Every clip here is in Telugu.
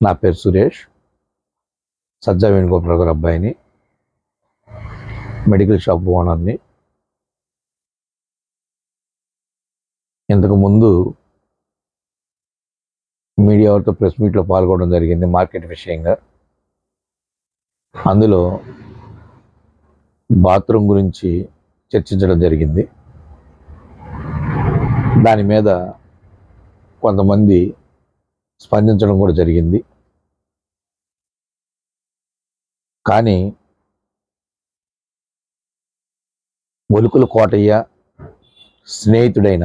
నా పేరు సురేష్, సజ్జా వేణుగోపాల్ గారి అబ్బాయిని, మెడికల్ షాప్ ఓనర్ని. ఇంతకు ముందు మీడియా వారితో ప్రెస్ మీట్లో పాల్గొనడం జరిగింది మార్కెట్ విషయంగా. అందులో బాత్రూమ్ గురించి చర్చించడం జరిగింది. దాని మీద కొంతమంది స్పందించడం కూడా జరిగింది. కానీ ఒలుకుల కోటయ్య స్నేహితుడైన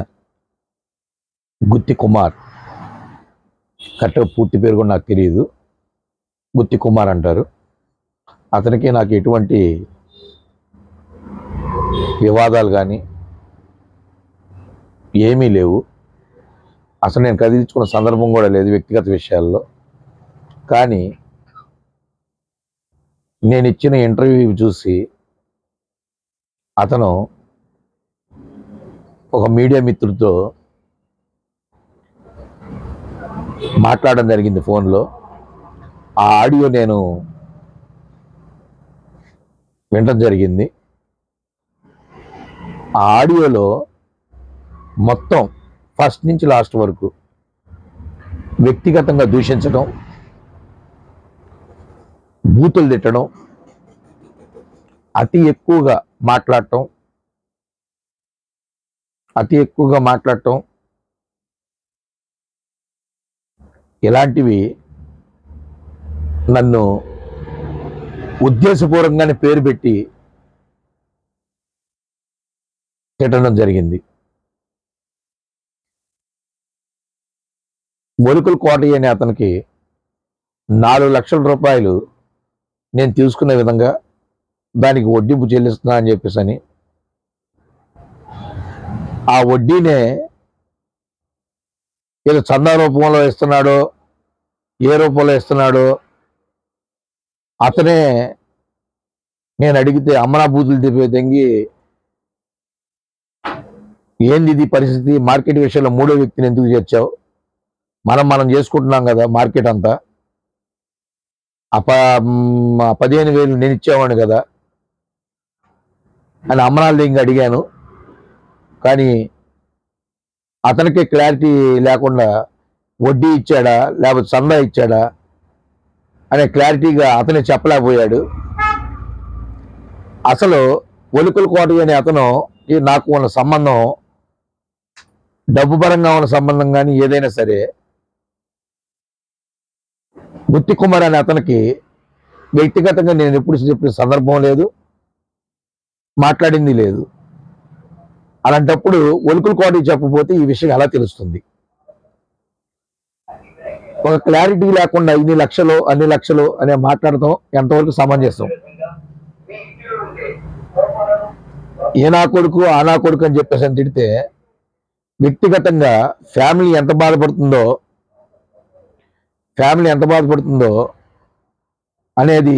గుత్తి కుమార్, కరెక్ట్గా పూర్తి పేరు కూడా నాకు తెలియదు, గుత్తి కుమార్ అంటారు. అతనికి నాకు ఎటువంటి వివాదాలు కానీ ఏమీ లేవు. అసలు నేను కదిలించుకున్న సందర్భం కూడా లేదు వ్యక్తిగత విషయాల్లో. కానీ నేను ఇచ్చిన ఇంటర్వ్యూ చూసి అతను ఒక మీడియా మిత్రుడితో మాట్లాడడం జరిగింది ఫోన్లో. ఆ ఆడియో నేను వినడం జరిగింది. ఆ ఆడియోలో మొత్తం ఫస్ట్ నుంచి లాస్ట్ వరకు వ్యక్తిగతంగా దూషించడం, బూతులు తిట్టడం, అతి ఎక్కువగా మాట్లాడటం ఇలాంటివి నన్ను ఉద్దేశపూర్వకంగానే పేరు పెట్టి తిట్టడం జరిగింది. ఒలుకుల కోటయ్య అనే అతనికి 4 లక్షల రూపాయలు నేను తీసుకునే విధంగా దానికి వడ్డీపు చెల్లిస్తున్నా అని చెప్పేసి ఆ వడ్డీనే ఏదో చందా రూపంలో ఇస్తున్నాడో ఏ రూపంలో ఇస్తున్నాడో అతనే నేను అడిగితే అమ్మనా బూతులు తెంగి ఏంది ఇది పరిస్థితి, మార్కెట్ విషయంలో మూడో వ్యక్తిని ఎందుకు చేర్చావు, మనం చేసుకుంటున్నాం కదా మార్కెట్ అంతా, 15,000 నేను ఇచ్చేవాడిని కదా అని అమ్మనాలు ఇంక అడిగాను. కానీ అతనికే క్లారిటీ లేకుండా వడ్డీ ఇచ్చాడా లేకపోతే చందా ఇచ్చాడా అనే క్లారిటీగా అతనే చెప్పలేకపోయాడు. అసలు ఒలుకుల కోటయ్య అనే అతను నాకు ఉన్న సంబంధం, డబ్బు పరంగా ఉన్న సంబంధం కానీ ఏదైనా సరే, గుత్తి కుమార్ అనే అతనికి వ్యక్తిగతంగా నేను ఎప్పుడు చెప్పిన సందర్భం లేదు, మాట్లాడింది లేదు. అలాంటప్పుడు ఒలుకుల కోటయ్య చెప్పకపోతే ఈ విషయం ఎలా తెలుస్తుంది? ఒక క్లారిటీ లేకుండా అన్ని లక్షలు అనే మాట్లాడటం ఎంతవరకు సమంజసం? ఏ నా కొడుకు ఆ నా కొడుకు అని చెప్పేసి అని తిడితే వ్యక్తిగతంగా ఫ్యామిలీ ఎంత బాధపడుతుందో అనేది,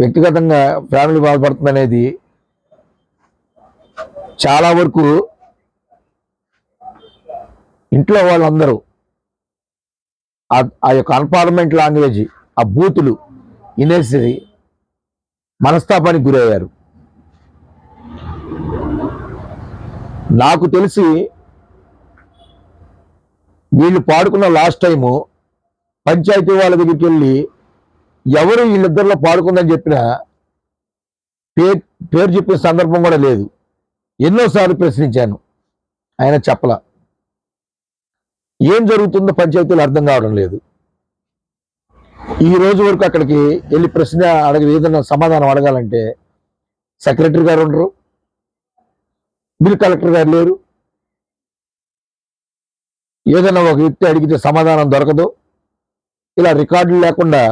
వ్యక్తిగతంగా ఫ్యామిలీ బాధపడుతుంది అనేది చాలా వరకు ఇంట్లో వాళ్ళందరూ ఆ యొక్క అన్పార్లమెంట్ లాంగ్వేజ్, ఆ బూతులు వినేసి మనస్తాపానికి గురయ్యారు. నాకు తెలిసి వీళ్ళు పాడుకున్న లాస్ట్ టైము పంచాయతీ వాళ్ళ దగ్గరికి వెళ్ళి ఎవరు వీళ్ళిద్దరిలో పాడుకుందని చెప్పినా పేరు చెప్పిన సందర్భం కూడా లేదు. ఎన్నోసార్లు ప్రశ్నించాను, ఆయన చెప్పలా. ఏం జరుగుతుందో పంచాయతీలు అర్థం కావడం లేదు. ఈ రోజు వరకు అక్కడికి వెళ్ళి ప్రశ్న ఏదైనా సమాధానం అడగాలంటే సెక్రటరీ గారు ఉండరు, బిల్ కలెక్టర్ గారు లేరు, ఏదైనా ఒక వ్యక్తి అడిగితే సమాధానం దొరకదు. ఇలా రికార్డులు లేకుండా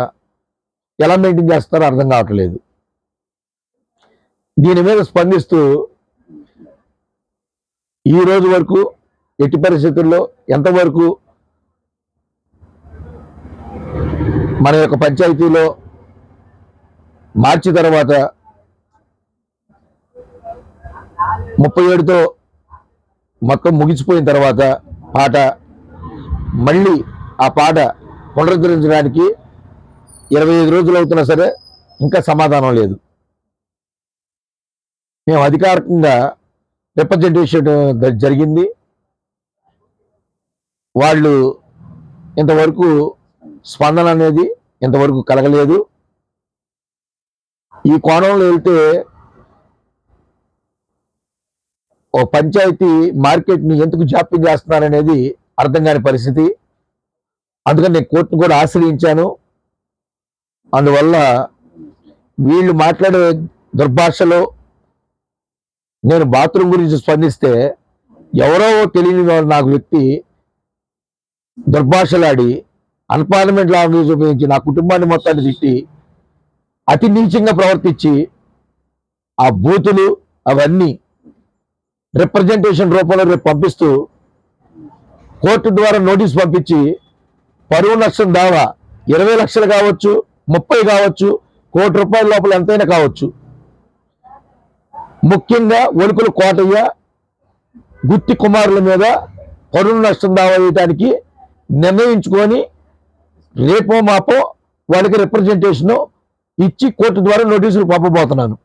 ఎలా మెయింటైన్ చేస్తారో అర్థం కావట్లేదు. దీని మీద స్పందిస్తూ ఈ రోజు వరకు ఎట్టి పరిస్థితుల్లో ఎంతవరకు మన యొక్క పంచాయతీలో మార్చి తర్వాత 37తో మొత్తం ముగిసిపోయిన తర్వాత పాట మళ్ళీ ఆ పాట పునరుద్ధరించడానికి 25 రోజులు అవుతున్నా సరే ఇంకా సమాధానం లేదు. మేము అధికారికంగా రిప్రజెంటేషన్ జరిగింది. వాళ్ళు ఇంతవరకు స్పందన అనేది ఇంతవరకు కలగలేదు. ఈ కోణంలో వెళ్తే ఓ పంచాయతీ మార్కెట్ని ఎందుకు జాప్యం చేస్తున్నారనేది అర్థం కాని పరిస్థితి. అందుకని నేను కోర్టును కూడా ఆశ్రయించాను. అందువల్ల వీళ్ళు మాట్లాడే దుర్భాషలో నేను బాత్రూమ్ గురించి స్పందిస్తే ఎవరో తెలియని నాకు వ్యక్తి దుర్భాషలాడి అన్పార్లమెంట్ లాంగ్వేజ్ ఉపయోగించి నా కుటుంబాన్ని మొత్తాన్ని తిట్టి అతి నీచంగా ప్రవర్తించి ఆ బూతులు అవన్నీ రిప్రజెంటేషన్ రూపంలో రేపు పంపిస్తూ కోర్టు ద్వారా నోటీస్ పంపించి పరువు నష్టం దావా 20 లక్షలు కావచ్చు, 30 కావచ్చు, ₹1,00,00,000 లోపల ఎంతైనా కావచ్చు. ముఖ్యంగా ఒలుకుల కోటయ్య, గుత్తి కుమారుల మీద పరువు నష్టం దావా వేయడానికి నిర్ణయించుకొని రేపో మాపో వాళ్ళకి రిప్రజెంటేషన్ ఇచ్చి కోర్టు ద్వారా నోటీసులు పంపబోతున్నాను.